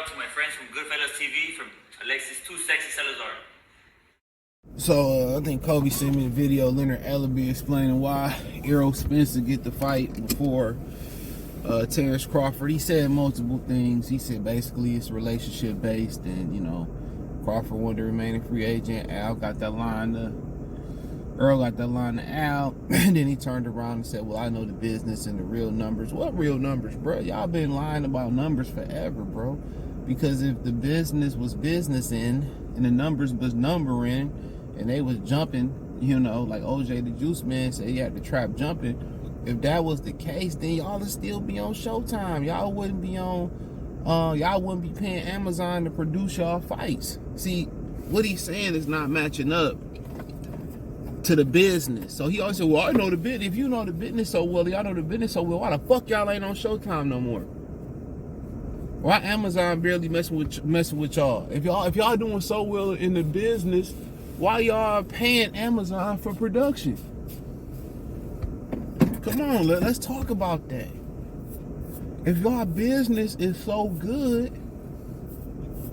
to my friends from Goodfellas TV from Alexis 2 Sexy Salazar. So I think Kobe sent me a video, Leonard Ellerbe, explaining why Errol Spencer get the fight before Terence Crawford. He said multiple things. He said basically it's relationship based, and you know, Crawford wanted to remain a free agent. Earl got that line to Al, and then he turned around and said, well, I know the business and the real numbers. What real numbers, bro? Y'all been lying about numbers forever, bro. Because if the business was businessing and the numbers was numbering and they was jumping, you know, like OJ the Juice Man said he had the trap jumping, if that was the case, then y'all would still be on Showtime. Y'all wouldn't be on, y'all wouldn't be paying Amazon to produce y'all fights. See, what he's saying is not matching up to the business. So he always said, well, I know the business. If you know the business so well, y'all know the business so well, why the fuck y'all ain't on Showtime no more? Why Amazon barely messing with y'all? If y'all doing so well in the business, why y'all paying Amazon for production? Come on, let's talk about that. If y'all business is so good,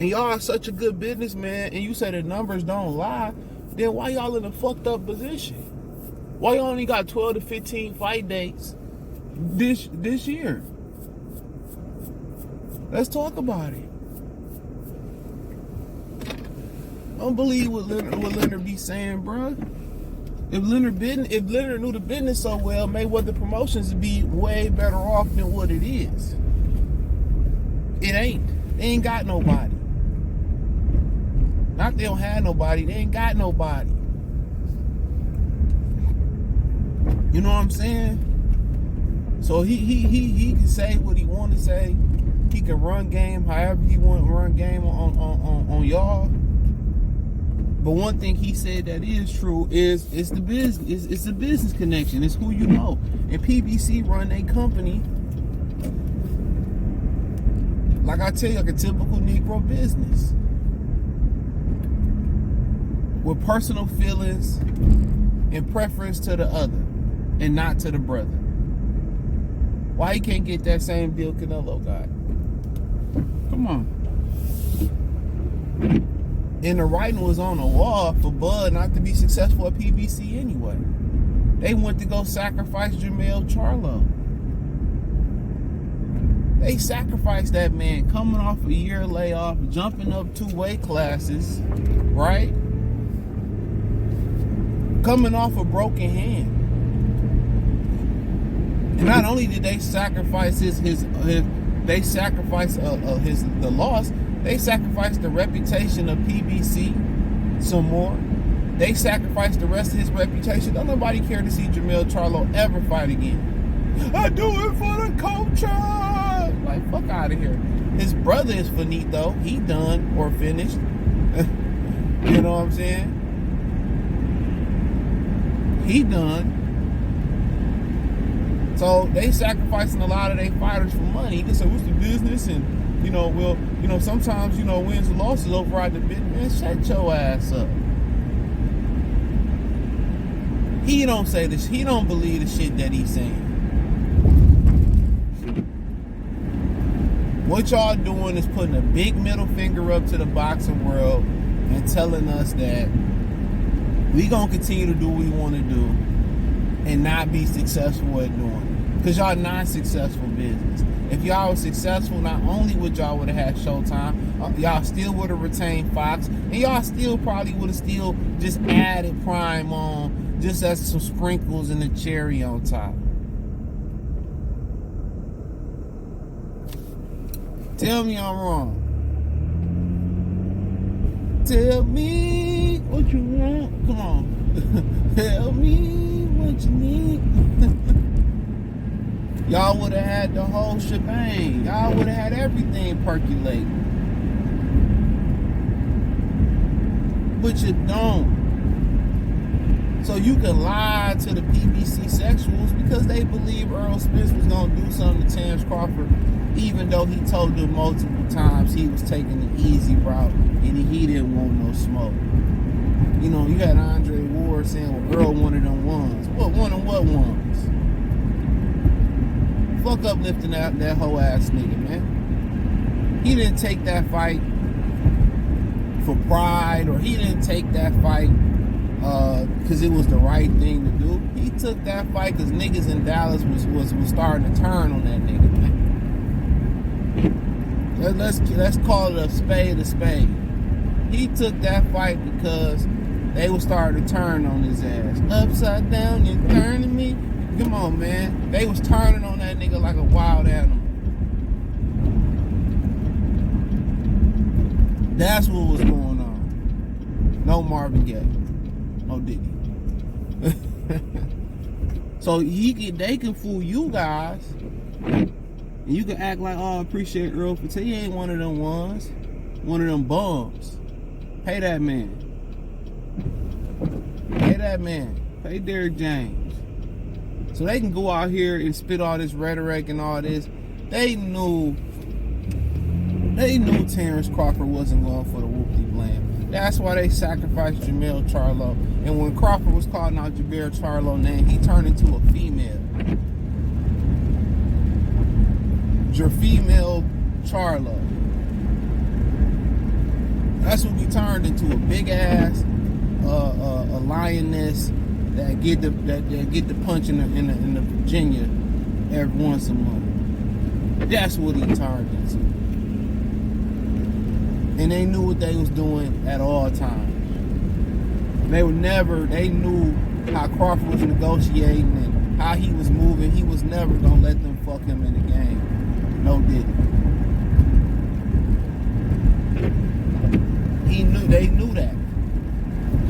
and y'all are such a good businessman, and you say the numbers don't lie, then why y'all in a fucked up position? Why y'all only got 12 to 15 fight dates this year? Let's talk about it. I don't believe what Leonard be saying, bro. If Leonard knew the business so well, Mayweather Promotions would be way better off than what it is. It ain't. They ain't got nobody. Not they don't have nobody. They ain't got nobody. You know what I'm saying? So he can say what he want to say. He can run game however he want to run game on y'all. But one thing he said that is true is it's the business. It's the business connection. It's who you know. And PBC run a company, like I tell you, like a typical Negro business, with personal feelings and preference to the other and not to the brother. Why he can't get that same deal Canelo got? Come on. And the writing was on the wall for Bud not to be successful at PBC anyway. They went to go sacrifice Jermell Charlo. They sacrificed that man coming off a year layoff, jumping up 2 weight classes, right? Coming off a broken hand. And not only did they sacrifice the loss, they sacrificed the reputation of PBC some more. They sacrificed the rest of his reputation. Don't nobody care to see Jermell Charlo ever fight again. I do it for the culture. Like, fuck out of here. His brother is finito. He done or finished. You know what I'm saying? He done. So they sacrificing a lot of their fighters for money. They say, what's the business? And you know, well, you know, sometimes, you know, wins and losses override the bid. Man, shut your ass up. He don't say this. He don't believe the shit that he's saying. What y'all doing is putting a big middle finger up to the boxing world and telling us that we gonna continue to do what we want to do and not be successful at doing it. Because y'all not successful business. If y'all was successful, not only would y'all would have had Showtime, y'all still would have retained Fox, and y'all still probably would have still just added Prime on, just as some sprinkles and a cherry on top. Tell me I'm wrong. Tell me what you want. Come on. Tell me what you need. Y'all would have had the whole shebang. Y'all would have had everything percolate. But you don't. So you can lie to the PBC sexuals because they believe Earl Spence was going to do something to Terence Crawford, even though he told them multiple times he was taking the easy route and he didn't want no smoke. You know, you had Andre Ward saying, well, Earl wanted them ones. What one of what ones? Fuck uplifting that whole ass nigga, man. He didn't take that fight for pride, or he didn't take that fight because it was the right thing to do. He took that fight because niggas in Dallas was starting to turn on that nigga, man. Let's call it a spade a spade. He took that fight because they were starting to turn on his ass. Upside down and turning me. Come on, man. They was turning on that nigga like a wild animal. That's what was going on. No Marvin Gaye. No Diddy. So they can fool you guys. And you can act like, oh, I appreciate Earl for he ain't one of them ones. One of them bums. Pay that man. Pay that man. Pay Derrick James. So they can go out here and spit all this rhetoric and all this. They knew Terence Crawford wasn't going for the whoopty blam. That's why they sacrificed Jamel Charlo. And when Crawford was calling out Jamel Charlo's name, he turned into a female. Female Charlo. That's what we turned into, a big ass a lioness that get the punch in the Virginia every once a month. That's what he turned into. And they knew what they was doing at all times. They knew how Crawford was negotiating and how he was moving. He was never gonna let them fuck him in the game. No Diddy. They knew that.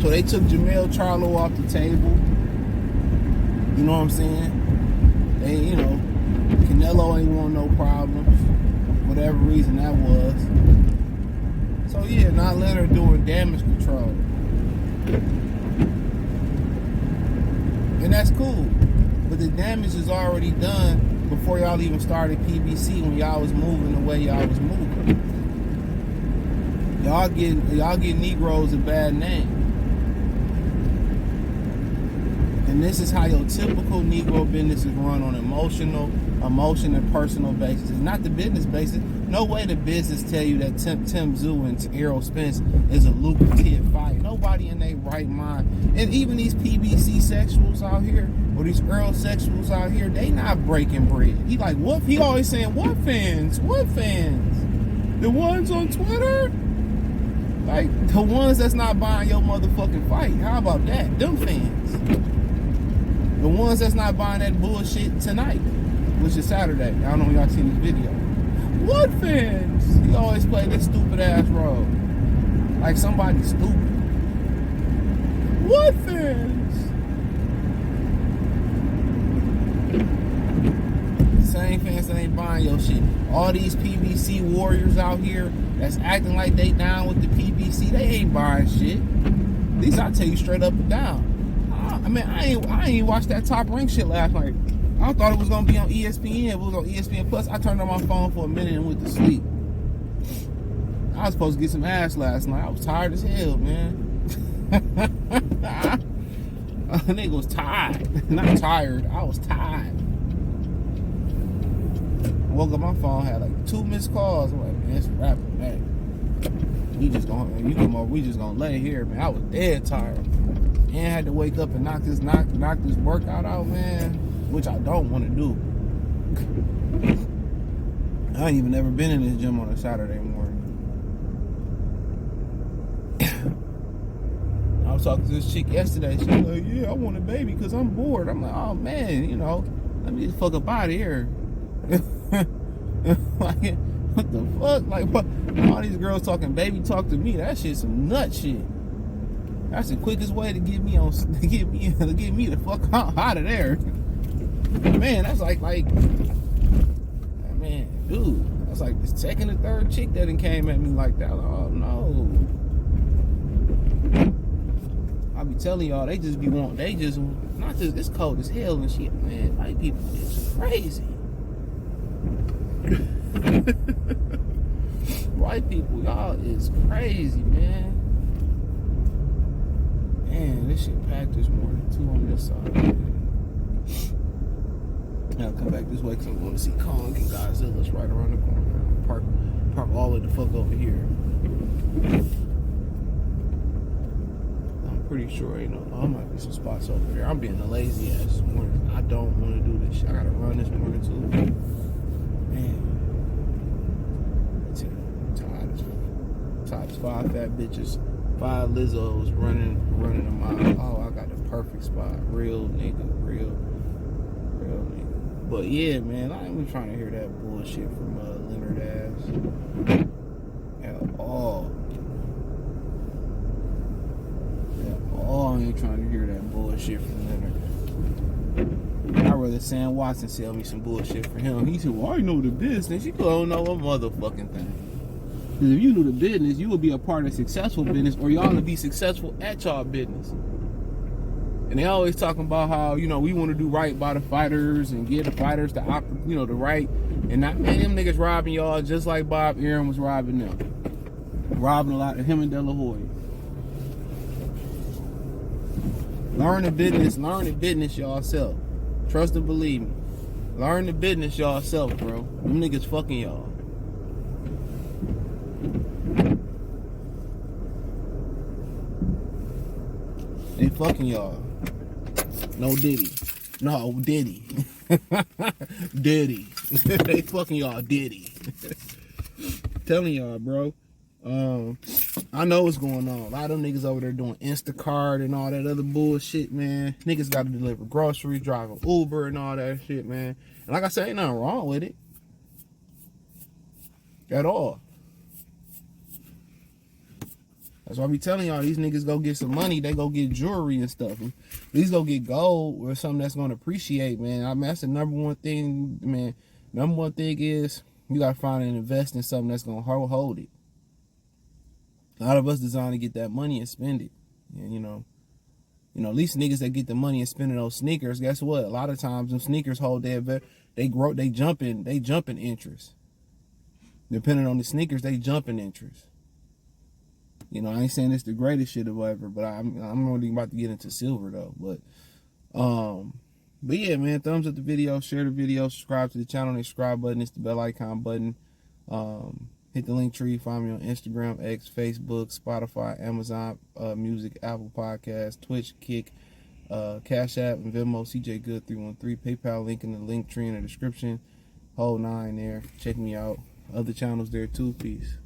So they took Jamel Charlo off the table. You know what I'm saying? Canelo ain't want no problems. Whatever reason that was. So yeah, now Lenoard doing damage control. And that's cool. But the damage is already done before y'all even started PBC, when y'all was moving the way y'all was moving. Y'all get Negroes a bad name. And this is how your typical Negro business is run, on emotion and personal basis. It's not the business basis. No way the business tell you that Tim Tszyu and Errol Spence is a lucrative fight. Nobody in their right mind. And even these PBC sexuals out here, or these Earl sexuals out here, they not breaking bread. He like, what? He always saying, what fans? What fans? The ones on Twitter? Like, the ones that's not buying your motherfucking fight. How about that? Them fans. The ones that's not buying that bullshit tonight, which is Saturday. I don't know if y'all seen this video. What fans? He always play this stupid ass role. Like somebody stupid. What fans? Same fans that ain't buying your shit. All these PBC warriors out here that's acting like they down with the PBC, they ain't buying shit. At least I tell you straight up and down. I ain't watched that Top Rank shit last night. I thought it was gonna be on ESPN. It was on ESPN Plus. I turned on my phone for a minute and went to sleep. I was supposed to get some ass last night. I was tired as hell, man. Nigga was tired. Not tired. I was tired. I woke up, my phone had like 2 missed calls. I'm like, man, it's rapping, man. We just gonna lay here, man. I was dead tired. And I had to wake up and knock this workout out, man, which I don't want to do. I ain't even never been in this gym on a Saturday morning. I was talking to this chick yesterday. She was like, yeah, I want a baby because I'm bored. I'm like, oh man, let me just fuck up out of here. Like, what the fuck? Like, what? All these girls talking baby talk to me. That shit's some nut shit. That's the quickest way to get me the fuck out of there. Man, that's like, man, dude, that's like the second or third chick that came at me like that. Like, oh no. I be telling y'all, it's cold as hell and shit, man. White people is crazy. White people, y'all is crazy, man. Man, this shit packed this morning. 2 on this side. I'll come back this way because I'm going to see Kong and Godzilla's right around the corner. park all of the fuck over here. I'm pretty sure, you know, there might be some spots over there. I'm being a lazy ass this morning. I don't want to do this shit. I gotta run this morning too. Man. I'm tired as 5 fat bitches, 5 Lizzos running a mile. Oh, I got the perfect spot. Real nigga. But yeah, man, I ain't even trying to hear that bullshit from Lenoard ass at all. I ain't trying to hear that bullshit from Lenoard. I'd rather Sam Watson sell me some bullshit for him. He said, well, I know the business. You don't know a motherfucking thing. Because if you knew the business, you would be a part of successful business, or y'all would be successful at y'all business. And they always talking about how, you know, we want to do right by the fighters and give the fighters the right. And not, man, them niggas robbing y'all just like Bob Aaron was robbing them. Robbing a lot of him and De La Hoya. Learn the business y'all self. Trust and believe me. Learn the business y'all self, bro. Them niggas fucking y'all. They fucking y'all. No Diddy. No, Diddy. Diddy. They fucking y'all Diddy. Telling y'all, bro. I know what's going on. A lot of them niggas over there doing Instacart and all that other bullshit, man. Niggas got to deliver groceries, driving Uber and all that shit, man. And like I said, ain't nothing wrong with it. At all. That's why I be telling y'all, these niggas go get some money, they go get jewelry and stuff. These go get gold or something that's gonna appreciate, man. I mean, that's the number one thing, man. Number one thing is you gotta find and invest in something that's gonna hold it. A lot of us designed to get that money and spend it. And you know, at least niggas that get the money and spending those sneakers, guess what? A lot of times them sneakers hold they jump in interest. Depending on the sneakers, they jump in interest. You know, I ain't saying it's the greatest shit or whatever, but I'm really about to get into silver though. But yeah, man, thumbs up the video, share the video, subscribe to the channel. The subscribe button is the bell icon button. Hit the link tree, find me on Instagram, X, Facebook, Spotify, Amazon Music, Apple Podcasts, Twitch, Kick, Cash App, and Venmo, CJ Good 313. PayPal link in the link tree in the description. Whole 9 there. Check me out. Other channels there too. Peace.